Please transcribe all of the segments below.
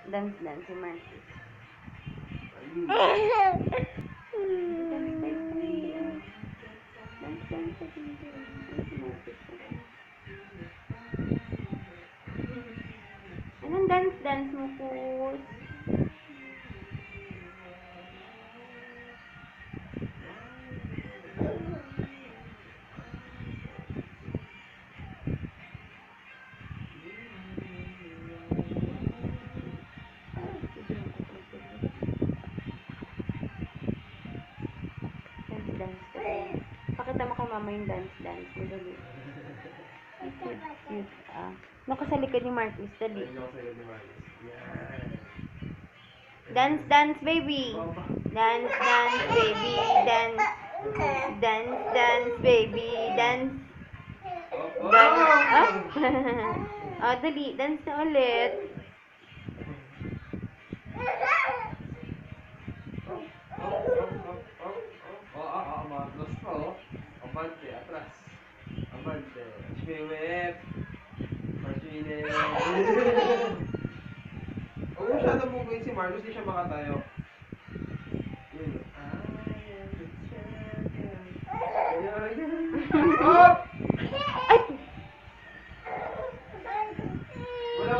Dance, dance si Marcus. Dance, dance si Marcus. Anong dance, dance mo, Kus? Dance, dance. Pakita mo kay mama yung dance, dance. Madali. Cute, cute. Naka sa likod ni Marcus, dali. Dance, dance, baby. Dance, dance, baby. Dance. Dance, dance, baby. Dance. Dance. Oh, dali. Dance na ulit. Abante, atras. Abante. Shmiwep. Marshmine. Huwag mo masyadong bubuin si Marcos, di siya makatayo. Yun. Oh! Ay! Wala.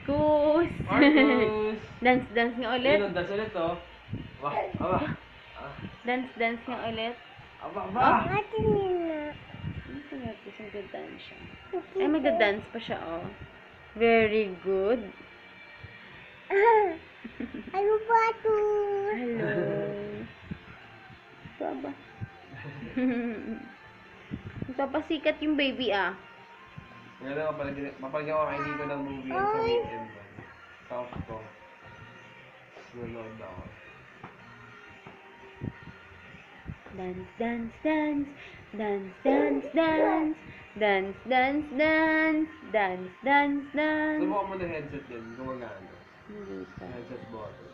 Kus! Marcos! Dance, dance nga ulit. Yun, dance ulit, oh. Aba. Dance, dance nga ulit. Aba. Atin nila. Ito nga, kasi nag-dance siya. Ay, mag-dance pa siya, oh. Very good. Ano ba ito? Hello. Baba. Papasikat yung baby, ah. Maganda mapalagyan ko kayo dito ng movie yan sa weekend man. South ko. Nanonood ako. Dance, dance, dance. Dance, dance, dance. Dance, dance, dance. Dance, dance, dance. Subukan mo na headset din, gumagana. Hindi pa. Headset button.